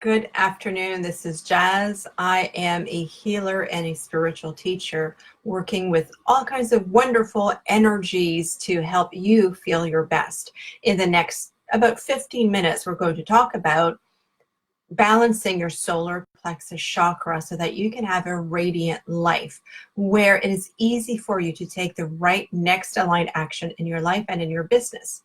Good afternoon. This is Jazz. I am a healer and a spiritual teacher working with all kinds of wonderful energies to help you feel your best. In the next about 15 minutes, we're going to talk about balancing your solar plexus chakra so that you can have a radiant life where it is easy for you to take the right next aligned action in your life and in your business.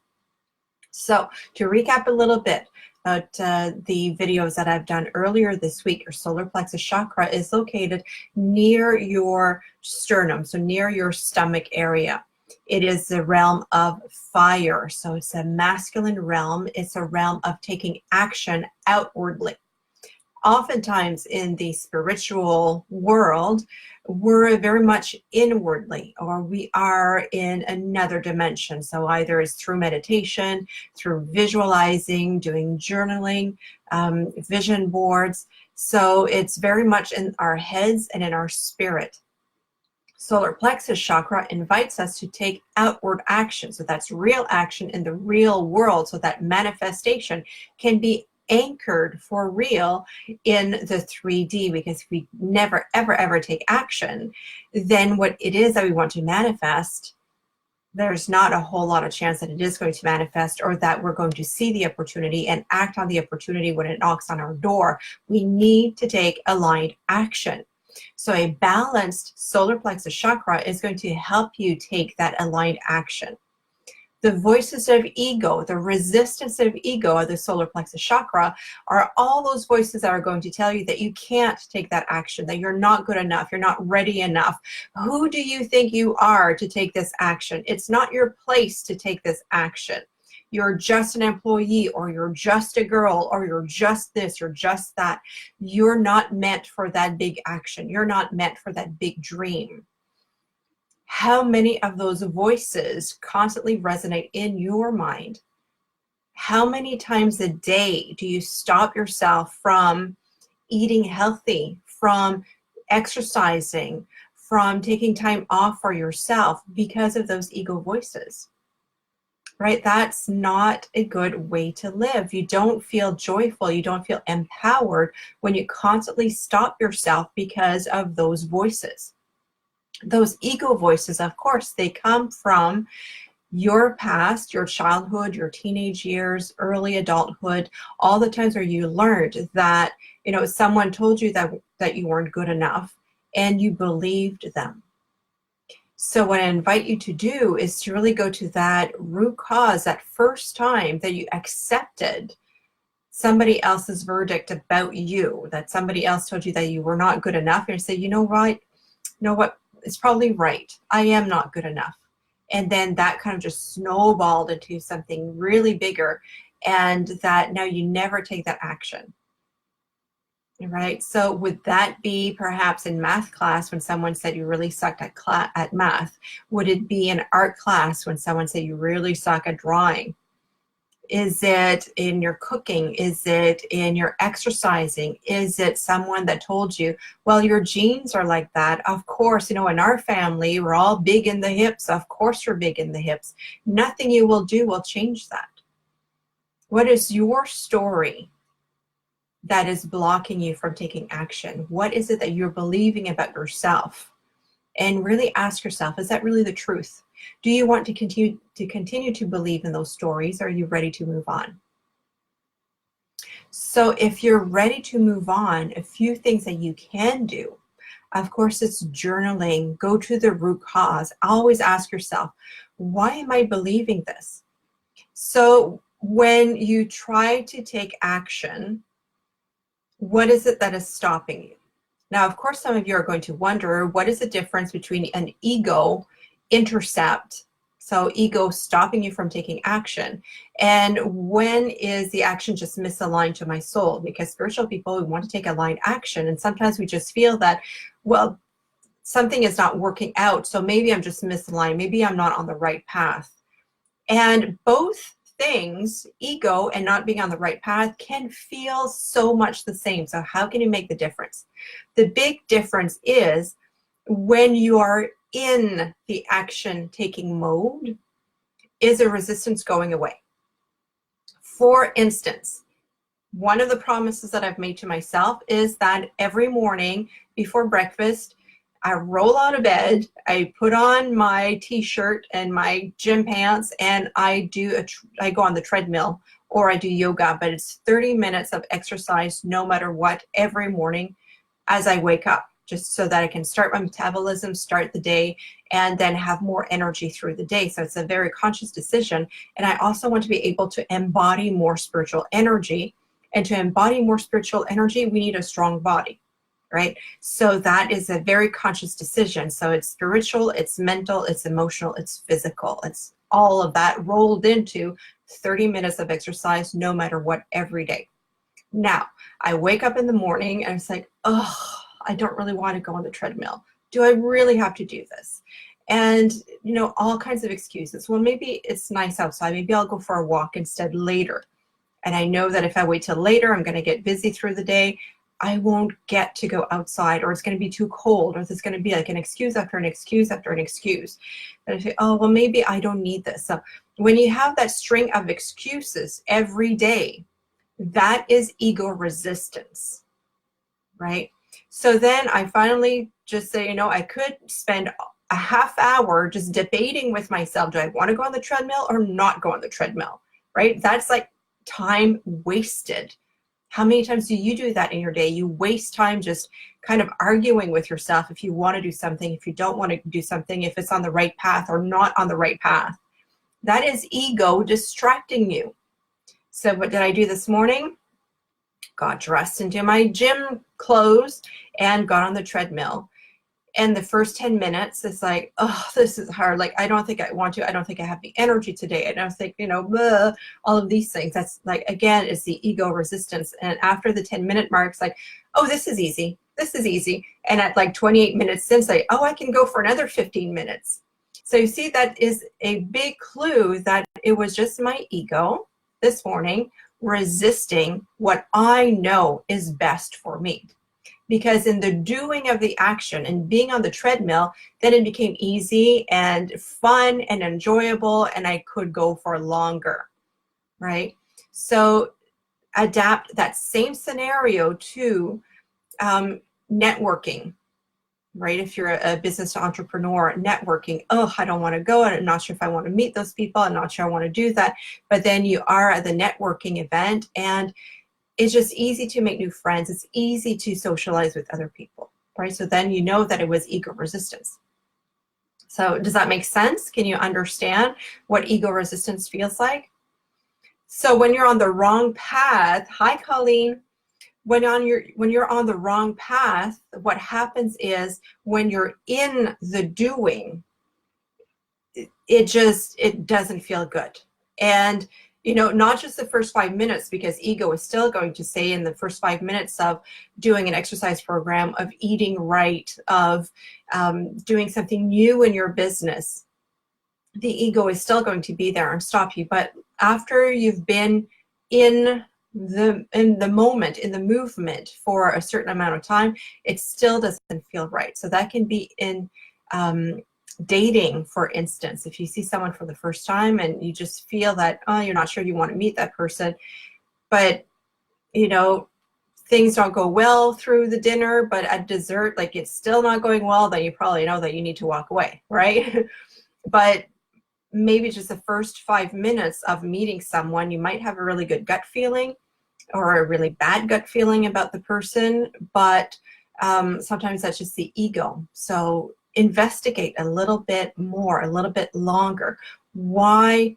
So to recap a little bit about the videos that I've done earlier this week, your solar plexus chakra is located near your sternum, so near your stomach area. It is the realm of fire, so it's a masculine realm. It's a realm of taking action outwardly. Oftentimes in the spiritual world, we're very much inwardly, or we are in another dimension. So either it's through meditation, through visualizing, doing journaling, vision boards. So it's very much in our heads and in our spirit. Solar plexus chakra invites us to take outward action. So that's real action in the real world, so that manifestation can be anchored for real in the 3D, because if we never ever take action, then what it is that we want to manifest, there's not a whole lot of chance that it is going to manifest, or that we're going to see the opportunity and act on the opportunity when it knocks on our door. We need to take aligned action. So a balanced solar plexus chakra is going to help you take that aligned action. The voices of ego, the resistance of ego of the solar plexus chakra, are all those voices that are going to tell you that you can't take that action, that you're not good enough, you're not ready enough. Who do you think you are to take this action? It's not your place to take this action. You're just an employee, or you're just a girl, or you're just this, you're just that. You're not meant for that big action. You're not meant for that big dream. How many of those voices constantly resonate in your mind? How many times a day do you stop yourself from eating healthy, from exercising, from taking time off for yourself because of those ego voices? Right? That's not a good way to live. You don't feel joyful. You don't feel empowered when you constantly stop yourself because of those voices. Those ego voices, of course, they come from your past, your childhood, your teenage years, early adulthood, all the times where you learned that, someone told you that you weren't good enough, and you believed them. So what I invite you to do is to really go to that root cause, that first time that you accepted somebody else's verdict about you, that somebody else told you that you were not good enough, and say, you know what, it's probably right. I am not good enough. And then that kind of just snowballed into something really bigger, and that now you never take that action. Right? So would that be perhaps in math class when someone said you really sucked at math? Would it be in art class when someone said you really suck at drawing? Is it in your cooking? Is it in your exercising? Is it someone that told you, well, your genes are like that? Of course, in our family, we're all big in the hips. Of course, you're big in the hips. Nothing you will do will change that. What is your story that is blocking you from taking action? What is it that you're believing about yourself? And really ask yourself, is that really the truth? Do you want to continue to believe in those stories? Or are you ready to move on? So if you're ready to move on, a few things that you can do, of course, it's journaling. Go to the root cause. Always ask yourself, why am I believing this? So when you try to take action, what is it that is stopping you? Now, of course, some of you are going to wonder, what is the difference between an ego intercept, so ego stopping you from taking action, and when is the action just misaligned to my soul? Because spiritual people, we want to take aligned action, and sometimes we just feel that, well, something is not working out, so maybe I'm just misaligned, maybe I'm not on the right path. And both things, ego and not being on the right path, can feel so much the same. So how can you make the difference? The big difference is when you are in the action taking mode, is a resistance going away? For instance, One of the promises that I've made to myself is that every morning before breakfast, I roll out of bed, I put on my t-shirt and my gym pants, and I go on the treadmill or I do yoga, but it's 30 minutes of exercise no matter what every morning as I wake up, just so that I can start my metabolism, start the day, and then have more energy through the day. So it's a very conscious decision. And I also want to be able to embody more spiritual energy. And to embody more spiritual energy, we need a strong body, right? So that is a very conscious decision. So it's spiritual, it's mental, it's emotional, it's physical. It's all of that rolled into 30 minutes of exercise, no matter what, every day. Now, I wake up in the morning and it's like, oh, I don't really want to go on the treadmill. Do I really have to do this? And, all kinds of excuses. Well, maybe it's nice outside. Maybe I'll go for a walk instead later. And I know that if I wait till later, I'm going to get busy through the day. I won't get to go outside, or it's going to be too cold, or there's going to be like an excuse after an excuse after an excuse. And I say, oh, well, maybe I don't need this. So when you have that string of excuses every day, that is ego resistance, right? So then I finally just say, I could spend a half hour just debating with myself. Do I want to go on the treadmill or not go on the treadmill, right? That's like time wasted. How many times do you do that in your day? You waste time just kind of arguing with yourself if you want to do something, if you don't want to do something, if it's on the right path or not on the right path. That is ego distracting you. So what did I do this morning? Got dressed into my gym clothes and got on the treadmill. And the first 10 minutes, it's like, oh, this is hard. Like, I don't think I want to. I don't think I have the energy today. I don't think, blah, all of these things. That's like, again, it's the ego resistance. And after the 10-minute mark, it's like, oh, this is easy. This is easy. And at like 28 minutes in, say, oh, I can go for another 15 minutes. So you see, that is a big clue that it was just my ego this morning resisting what I know is best for me. Because in the doing of the action and being on the treadmill, then it became easy and fun and enjoyable, and I could go for longer, right? So adapt that same scenario to networking, right? If you're a business entrepreneur, networking, oh, I don't want to go. I'm not sure if I want to meet those people. I'm not sure I want to do that. But then you are at the networking event, and it's just easy to make new friends. It's easy to socialize with other people, right? So then you know that it was ego resistance. So does that make sense? Can you understand what ego resistance feels like? So when you're on the wrong path, hi, Colleen. When you're on the wrong path, what happens is when you're in the doing, it doesn't feel good. And not just the first 5 minutes, because ego is still going to say in the first 5 minutes of doing an exercise program, of eating right, of doing something new in your business, the ego is still going to be there and stop you. But after you've been in the moment, in the movement for a certain amount of time, it still doesn't feel right. So that can be in dating, for instance. If you see someone for the first time and you just feel that, oh, you're not sure you want to meet that person, but things don't go well through the dinner, but at dessert, like, it's still not going well, then you probably know that you need to walk away, right? But maybe just the first 5 minutes of meeting someone, you might have a really good gut feeling or a really bad gut feeling about the person, but sometimes that's just the ego. So investigate a little bit more, a little bit longer. Why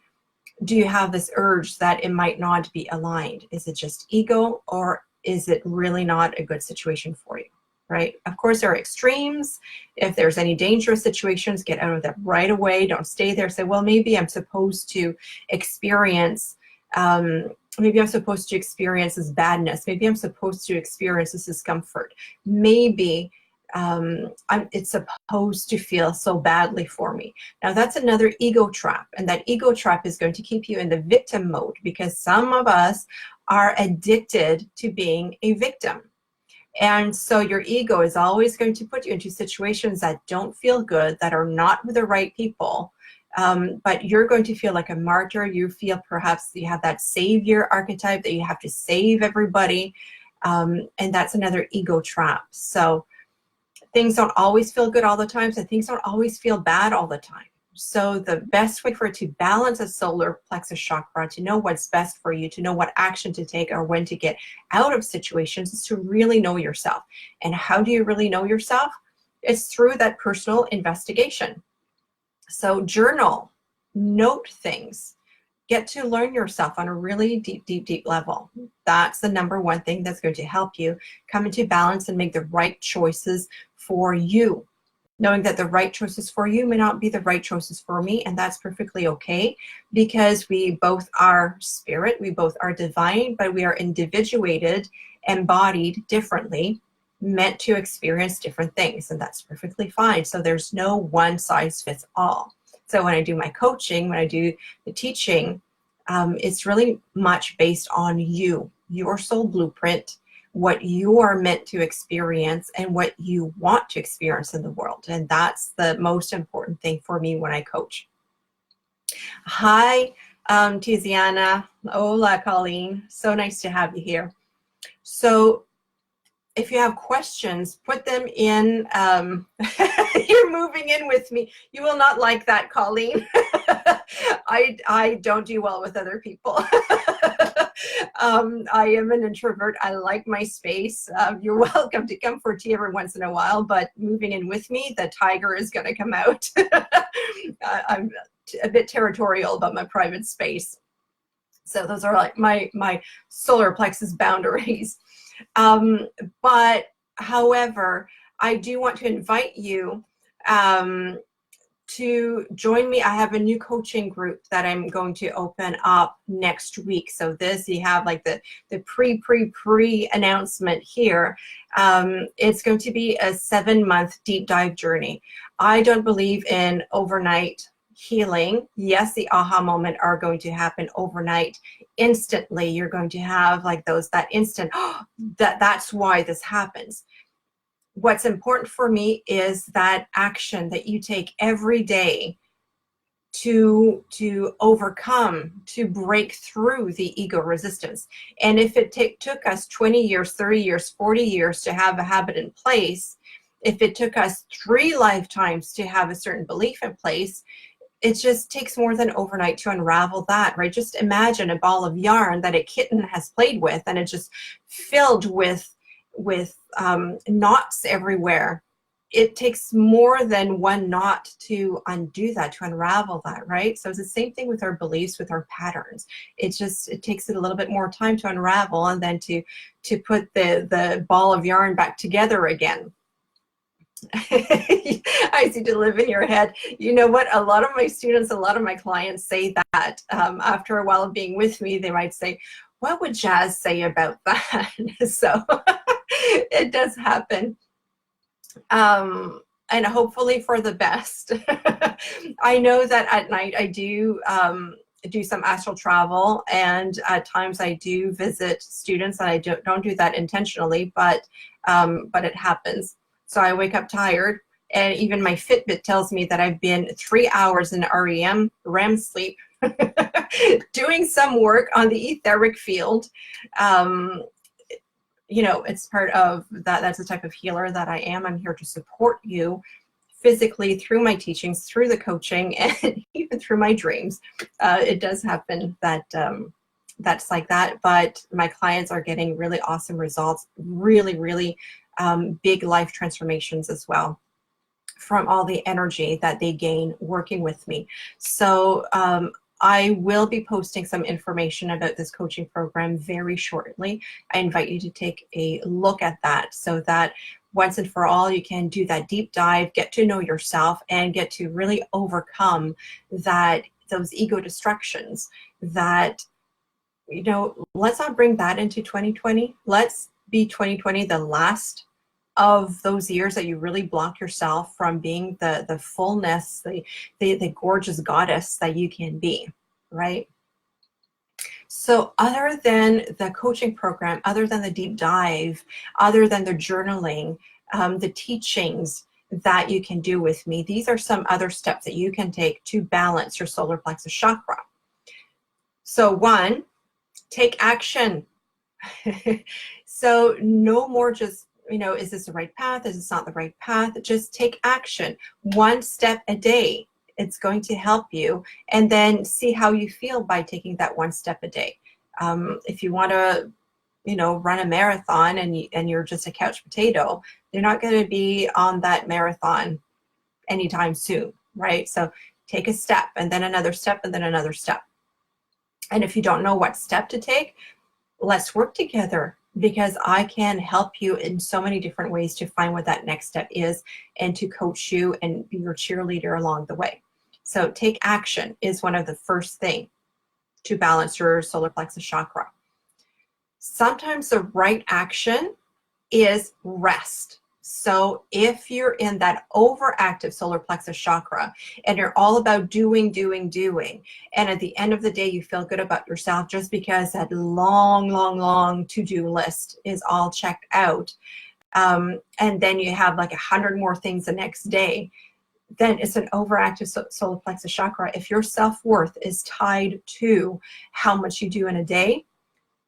do you have this urge that it might not be aligned? Is it just ego, or is it really not a good situation for you, right? Of course, there are extremes. If there's any dangerous situations, get out of that right away. Don't stay there. Say, well, maybe I'm supposed to experience this badness. Maybe I'm supposed to experience this discomfort. Maybe it's supposed to feel so badly for me. Now, that's another ego trap. And that ego trap is going to keep you in the victim mode, because some of us are addicted to being a victim. And so your ego is always going to put you into situations that don't feel good, that are not with the right people, But you're going to feel like a martyr. You feel perhaps you have that savior archetype that you have to save everybody. And that's another ego trap. So things don't always feel good all the time, and things don't always feel bad all the time. So the best way for it to balance a solar plexus chakra, to know what's best for you, to know what action to take or when to get out of situations, is to really know yourself. And how do you really know yourself? It's through that personal investigation. So journal, note things, get to learn yourself on a really deep level. That's the number one thing that's going to help you come into balance and make the right choices for you. Knowing that the right choices for you may not be the right choices for me, and that's perfectly okay, because we both are spirit, we both are divine, but we are individuated, embodied differently, meant to experience different things, and that's perfectly fine. So there's no one size fits all. So when I do my coaching, when I do the teaching, it's really much based on you, your soul blueprint, what you are meant to experience and what you want to experience in the world. And that's the most important thing for me when I coach. Hi, Tiziana. Hola, Colleen. So nice to have you here. So if you have questions, put them in. You're moving in with me. You will not like that, Colleen. I don't do well with other people. I am an introvert. I like my space. You're welcome to come for tea every once in a while, but moving in with me, the tiger is going to come out. I'm a bit territorial about my private space. So those are like my solar plexus boundaries. But however, I do want to invite you to join me. I have a new coaching group that I'm going to open up next week. So this, you have like the pre announcement here. It's going to be a 7-month deep dive journey. I don't believe in overnight healing. Yes, the aha moment are going to happen overnight, instantly. You're going to have like that instant, that's why this happens. What's important for me is that action that you take every day to overcome, to break through the ego resistance. And if it took us 20 years, 30 years, 40 years to have a habit in place, if it took us 3 lifetimes to have a certain belief in place, it just takes more than overnight to unravel that, right? Just imagine a ball of yarn that a kitten has played with, and it's just filled with knots everywhere. It takes more than one knot to undo that, to unravel that, right? So it's the same thing with our beliefs, with our patterns. It takes it a little bit more time to unravel, and then to put the ball of yarn back together again. I see to live in your head. You know what? A lot of my students, a lot of my clients say that after a while of being with me, they might say, what would Jazz say about that? So it does happen. And hopefully for the best. I know that at night I do some astral travel, and at times I do visit students, and I don't do that intentionally, but it happens. So I wake up tired, and even my Fitbit tells me that I've been 3 hours in REM sleep, doing some work on the etheric field. You know, it's part of that. That's the type of healer that I am. I'm here to support you physically through my teachings, through the coaching, and even through my dreams. It does happen that that's like that, but my clients are getting really awesome results, really big life transformations as well, from all the energy that they gain working with me. So I will be posting some information about this coaching program very shortly. I invite you to take a look at that, so that once and for all, you can do that deep dive, get to know yourself, and get to really overcome those ego distractions that, you know, let's not bring that into 2020. Let's be 2020 the last of those years that you really block yourself from being the fullness, the gorgeous goddess that you can be, right? So other than the coaching program, other than the deep dive, other than the journaling, the teachings, that you can do with me. These are some other steps that you can take to balance your solar plexus chakra. So 1, take action. So no more just, is this the right path? Is this not the right path? Just take action. 1 step a day. It's going to help you. And then see how you feel by taking that 1 step a day. If you want to, run a marathon and you're just a couch potato, you're not going to be on that marathon anytime soon, right? So take a step and then another step and then another step. And if you don't know what step to take, let's work together, because I can help you in so many different ways to find what that next step is and to coach you and be your cheerleader along the way. So take action is one of the first thing to balance your solar plexus chakra. Sometimes the right action is rest. So if you're in that overactive solar plexus chakra and you're all about doing, and at the end of the day you feel good about yourself just because that long to-do list is all checked out, and then you have like 100 more things the next day, then it's an overactive solar plexus chakra. If your self-worth is tied to how much you do in a day,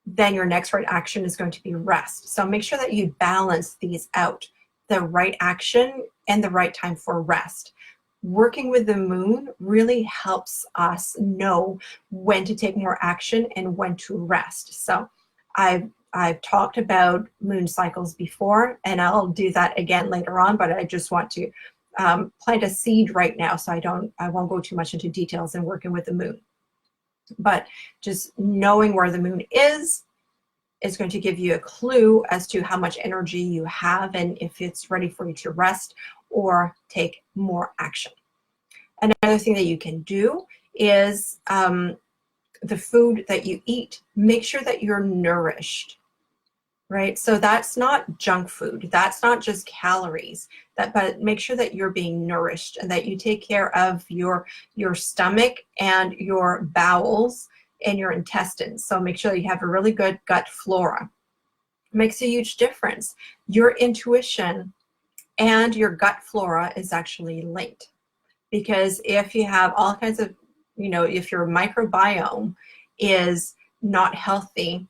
then your next right action is going to be rest. So make sure that you balance these out, the right action and the right time for rest. Working with the moon really helps us know when to take more action and when to rest. So I've talked about moon cycles before, and I'll do that again later on, but I just want to plant a seed right now, so I won't go too much into details in working with the moon. But just knowing where the moon is going to give you a clue as to how much energy you have and if it's ready for you to rest or take more action. Another thing that you can do is the food that you eat. Make sure that you're nourished, right? So that's not junk food. That's not just calories. But make sure that you're being nourished and that you take care of your stomach and your bowels and your intestines. So make sure that you have a really good gut flora. It makes a huge difference. Your intuition and your gut flora is actually linked, because if you have all kinds of, if your microbiome is not healthy,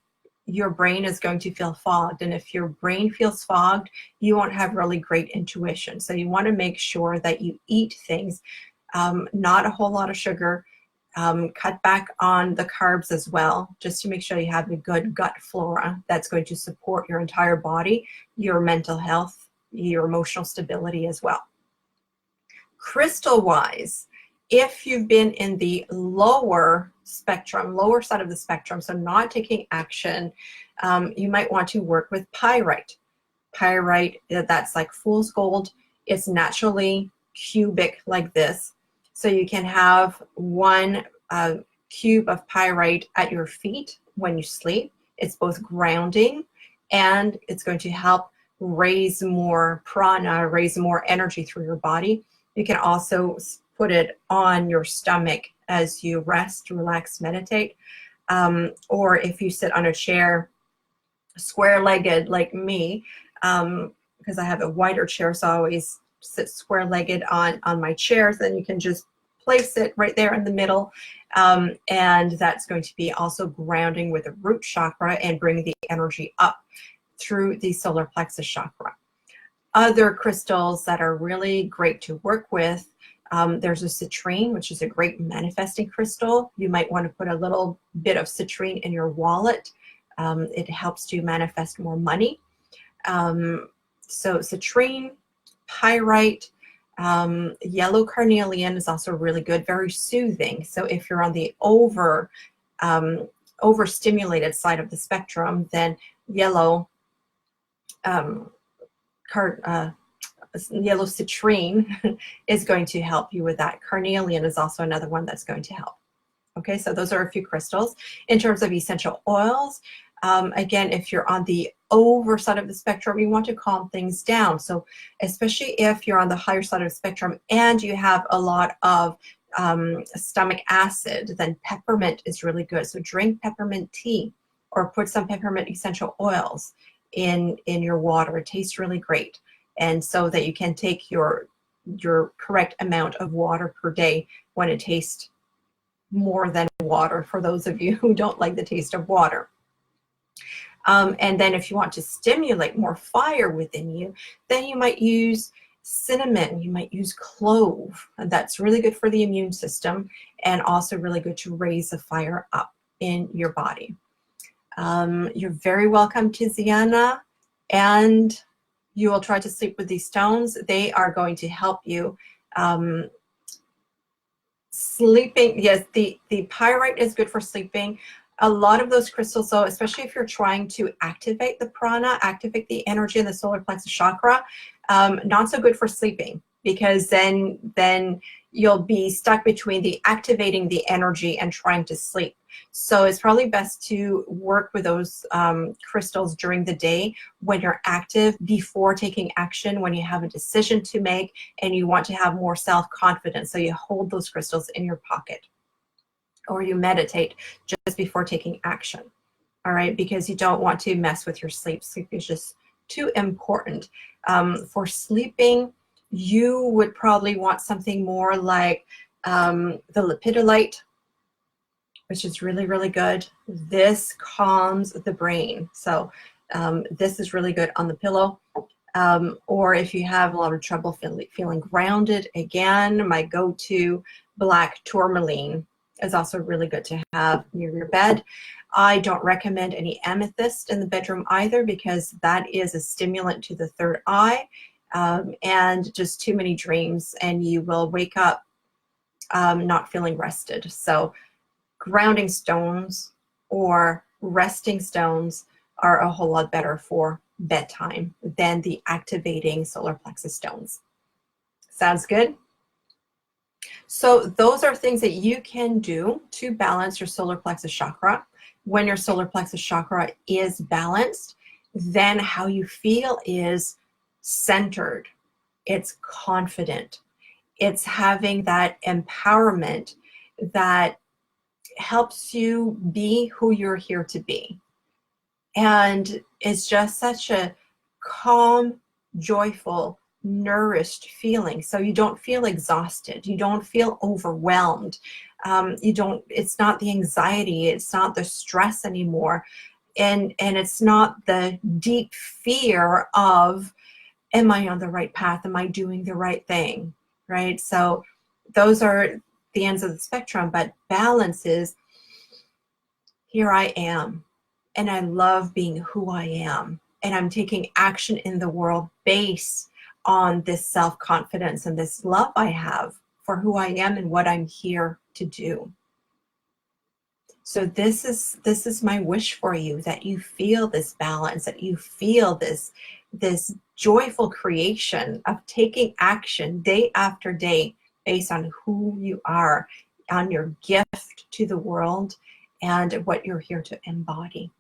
your brain is going to feel fogged. And if your brain feels fogged, you won't have really great intuition. So you want to make sure that you eat things, not a whole lot of sugar, cut back on the carbs as well, just to make sure you have a good gut flora that's going to support your entire body, your mental health, your emotional stability as well. Crystal wise, if you've been in the lower side of the spectrum, so not taking action, you might want to work with pyrite. Pyrite, that's like fool's gold. It's naturally cubic like this. So you can have 1 cube of pyrite at your feet when you sleep. It's both grounding and it's going to help raise more prana, raise more energy through your body. You can also put it on your stomach as you rest, relax, meditate. Or if you sit on a chair square-legged like me, because I have a wider chair, so I always sit square-legged on my chair. So then you can just place it right there in the middle. And that's going to be also grounding with the root chakra and bringing the energy up through the solar plexus chakra. Other crystals that are really great to work with, there's a citrine, which is a great manifesting crystal. You might want to put a little bit of citrine in your wallet. It helps you manifest more money. So citrine, pyrite, yellow carnelian is also really good, very soothing. So if you're on the overstimulated side of the spectrum, then yellow citrine is going to help you with that. Carnelian is also another one that's going to help. Okay, so those are a few crystals. In terms of essential oils, again, if you're on the over side of the spectrum, you want to calm things down. So especially if you're on the higher side of the spectrum and you have a lot of stomach acid, then peppermint is really good. So drink peppermint tea or put some peppermint essential oils in your water. It tastes really great. and so that you can take your correct amount of water per day when it tastes more than water, for those of you who don't like the taste of water. And then if you want to stimulate more fire within you, then you might use cinnamon, you might use clove, and that's really good for the immune system and also really good to raise the fire up in your body. You're very welcome, Tiziana, and you will try to sleep with these stones. They are going to help you. Sleeping, yes, the pyrite is good for sleeping. A lot of those crystals, though, especially if you're trying to activate the prana, activate the energy in the solar plexus chakra, not so good for sleeping, because then you'll be stuck between the activating the energy and trying to sleep. So it's probably best to work with those crystals during the day when you're active, before taking action, when you have a decision to make and you want to have more self-confidence. So you hold those crystals in your pocket, or you meditate just before taking action. All right, because you don't want to mess with your sleep. Sleep is just too important. For sleeping, you would probably want something more like the lepidolite, which is really, really good. This calms the brain. So this is really good on the pillow. Or if you have a lot of trouble feeling grounded, again, my go-to black tourmaline is also really good to have near your bed. I don't recommend any amethyst in the bedroom either, because that is a stimulant to the third eye, and just too many dreams, and you will wake up not feeling rested. So grounding stones or resting stones are a whole lot better for bedtime than the activating solar plexus stones. Sounds good? So those are things that you can do to balance your solar plexus chakra. When your solar plexus chakra is balanced, then how you feel is centered. It's confident. It's having that empowerment that helps you be who you're here to be. And it's just such a calm, joyful, nourished feeling. So you don't feel exhausted. You don't feel overwhelmed. It's not the anxiety. It's not the stress anymore. And it's not the deep fear of, am I on the right path? Am I doing the right thing? Right? So those are the ends of the spectrum, but balance is, here I am, and I love being who I am, and I'm taking action in the world based on this self-confidence and this love I have for who I am and what I'm here to do. So this is my wish for you, that you feel this balance, that you feel this joyful creation of taking action day after day based on who you are, on your gift to the world, and what you're here to embody.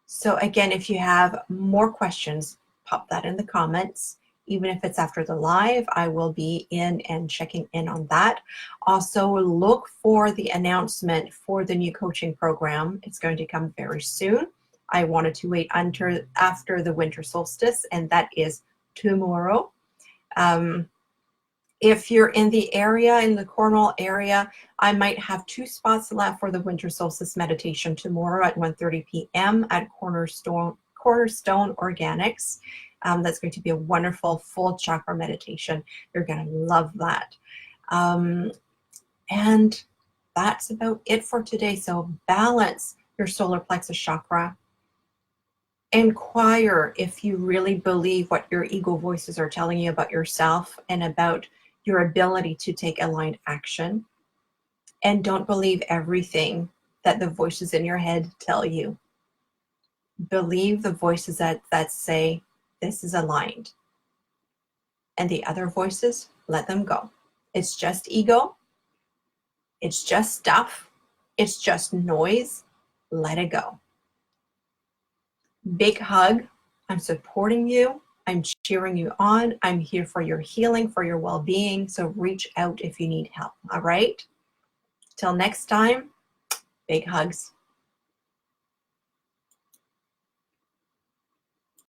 So again, if you have more questions, pop that in the comments. Even if it's after the live, I will be in and checking in on that. Also, look for the announcement for the new coaching program. It's going to come very soon. I wanted to wait until after the winter solstice, and that is tomorrow. If you're in the area, in the Cornwall area, I might have 2 spots left for the winter solstice meditation tomorrow at 1:30 p.m. at Cornerstone Organics. That's going to be a wonderful full chakra meditation. You're going to love that. And that's about it for today. So balance your solar plexus chakra. Inquire if you really believe what your ego voices are telling you about yourself and about your ability to take aligned action. And don't believe everything that the voices in your head tell you. Believe the voices that say, this is aligned. And the other voices, let them go. It's just ego. It's just stuff. It's just noise. Let it go. Big hug. I'm supporting you. I'm cheering you on. I'm here for your healing, for your well-being. So reach out if you need help. All right? Till next time, big hugs.